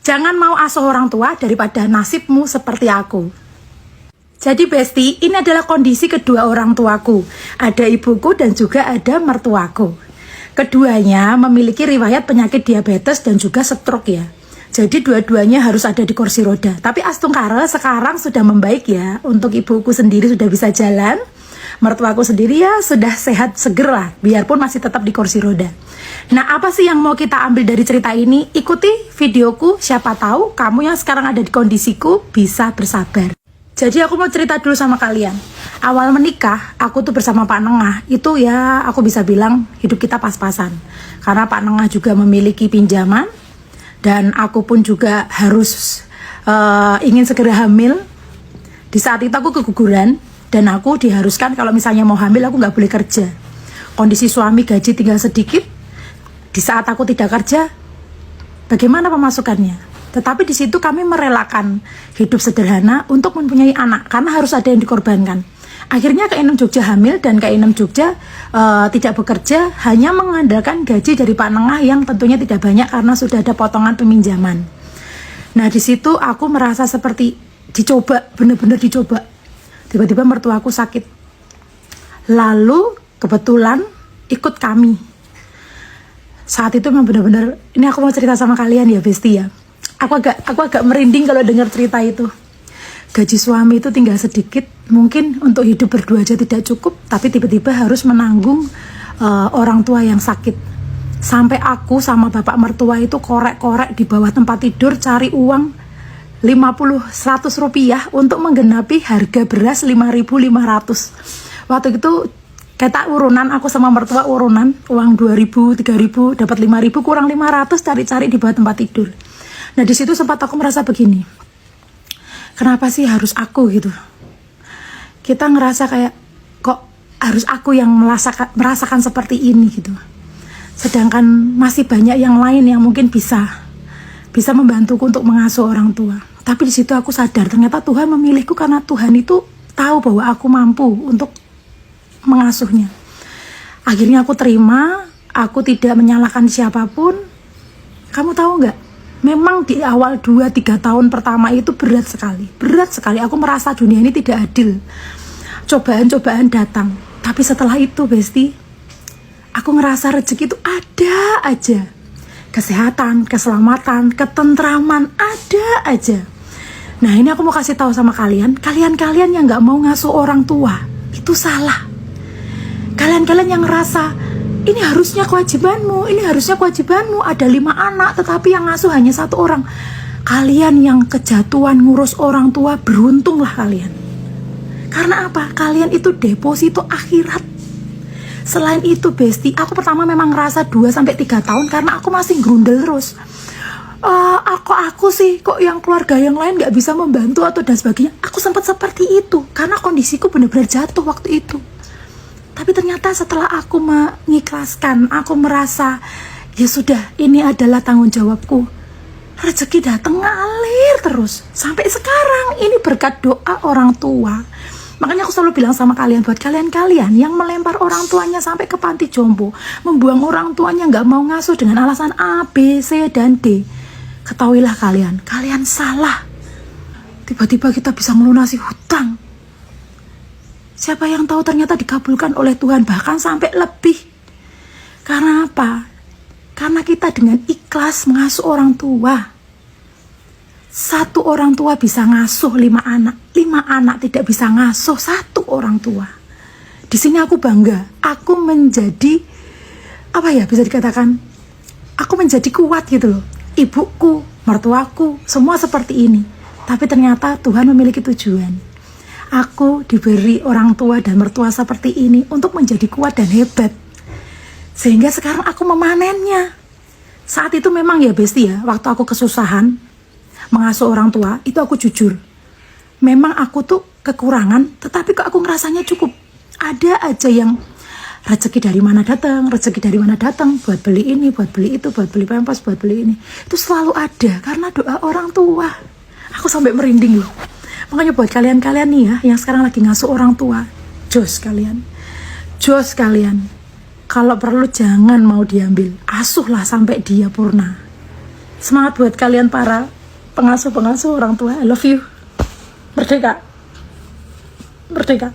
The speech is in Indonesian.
Jangan mau asuh orang tua daripada nasibmu seperti aku. Jadi Besti, ini adalah kondisi kedua orang tuaku. Ada ibuku dan juga ada mertuaku. Keduanya memiliki riwayat penyakit diabetes dan juga stroke ya. Jadi dua-duanya harus ada di kursi roda. Tapi Astungkara sekarang sudah membaik ya. Untuk ibuku sendiri sudah bisa jalan. Mertuaku sendiri ya sudah sehat seger lah. Biarpun masih tetap di kursi roda. Nah, apa sih yang mau kita ambil dari cerita ini? Ikuti videoku, siapa tahu kamu yang sekarang ada di kondisiku bisa bersabar. Jadi aku mau cerita dulu sama kalian. Awal menikah, aku tuh bersama Pak Nengah. Itu ya aku bisa bilang hidup kita pas-pasan. Karena Pak Nengah juga memiliki pinjaman. Dan aku pun juga harus ingin segera hamil. Di saat itu aku keguguran. Dan aku diharuskan kalau misalnya mau hamil aku gak boleh kerja. Kondisi suami gaji tinggal sedikit. Di saat aku tidak kerja, bagaimana pemasukannya? Tetapi di situ kami merelakan hidup sederhana untuk mempunyai anak karena harus ada yang dikorbankan. Akhirnya Kak Inem Jogja hamil dan Kak Inem Jogja tidak bekerja, hanya mengandalkan gaji dari Pak Nengah yang tentunya tidak banyak karena sudah ada potongan peminjaman. Nah di situ aku merasa seperti dicoba, benar-benar dicoba. Tiba-tiba mertuaku sakit. Lalu kebetulan ikut kami. Saat itu memang benar-benar, ini aku mau cerita sama kalian ya Besti ya. Aku agak merinding kalau dengar cerita itu. Gaji suami itu tinggal sedikit, mungkin untuk hidup berdua aja tidak cukup, tapi tiba-tiba harus menanggung orang tua yang sakit. Sampai aku sama bapak mertua itu korek-korek di bawah tempat tidur cari uang 50-100 rupiah untuk menggenapi harga beras 5.500. Waktu itu kita urunan, aku sama mertua urunan, uang 2.000, 3.000, dapat 5.000, kurang 500, cari-cari di bawah tempat tidur. Nah di situ sempat aku merasa begini, kenapa sih harus aku gitu? Kita ngerasa kayak, kok harus aku yang merasakan seperti ini gitu. Sedangkan masih banyak yang lain yang mungkin bisa membantuku untuk mengasuh orang tua. Tapi di situ aku sadar, ternyata Tuhan memilihku karena Tuhan itu tahu bahwa aku mampu untuk mengasuhnya. Akhirnya aku terima, aku tidak menyalahkan siapapun. Kamu tahu nggak? Memang di awal 2-3 tahun pertama itu berat sekali. Berat sekali, aku merasa dunia ini tidak adil. Cobaan-cobaan datang. Tapi setelah itu Besti, aku ngerasa rezeki itu ada aja. Kesehatan, keselamatan, ketentraman, ada aja. Nah ini aku mau kasih tahu sama kalian. Kalian yang nggak mau ngasuh orang tua, itu salah. Kalian yang ngerasa ini harusnya kewajibanmu, ada 5 anak tetapi yang ngasuh hanya 1 orang. Kalian yang kejatuhan ngurus orang tua, beruntunglah kalian. Karena apa? Kalian itu deposito akhirat. Selain itu Besti, aku pertama memang ngerasa 2-3 tahun karena aku masih grundel terus. Aku sih kok yang keluarga yang lain gak bisa membantu atau dan sebagainya. Aku sempat seperti itu karena kondisiku benar-benar jatuh waktu itu. Tapi ternyata setelah aku mengikhlaskan, aku merasa ya sudah, ini adalah tanggung jawabku. Rezeki datang ngalir terus sampai sekarang. Ini berkat doa orang tua. Makanya aku selalu bilang sama kalian, buat kalian yang melempar orang tuanya sampai ke panti jompo, membuang orang tuanya nggak mau ngasuh dengan alasan A, B, C, dan D. Ketahuilah kalian salah. Tiba-tiba kita bisa melunasi hutang. Siapa yang tahu ternyata dikabulkan oleh Tuhan bahkan sampai lebih. Karena apa? Karena kita dengan ikhlas mengasuh orang tua. 1 orang tua bisa ngasuh 5 anak. 5 anak tidak bisa ngasuh 1 orang tua. Di sini aku bangga. Aku menjadi, apa ya bisa dikatakan, aku menjadi kuat gitu loh. Ibuku, mertuaku, semua seperti ini. Tapi ternyata Tuhan memiliki tujuan. Aku diberi orang tua dan mertua seperti ini untuk menjadi kuat dan hebat. Sehingga sekarang aku memanennya. Saat itu memang ya Besti ya, waktu aku kesusahan mengasuh orang tua, itu aku jujur. Memang aku tuh kekurangan, tetapi kok aku ngerasanya cukup. Ada aja yang rezeki dari mana datang, buat beli ini, buat beli itu, buat beli pampers, buat beli ini. Itu selalu ada karena doa orang tua. Aku sampai merinding loh. Makanya buat kalian nih ya, yang sekarang lagi ngasuh orang tua, jos kalian. Kalau perlu jangan mau diambil, asuhlah sampai dia purna. Semangat buat kalian para pengasuh-pengasuh orang tua. I love you. Merdeka. Merdeka.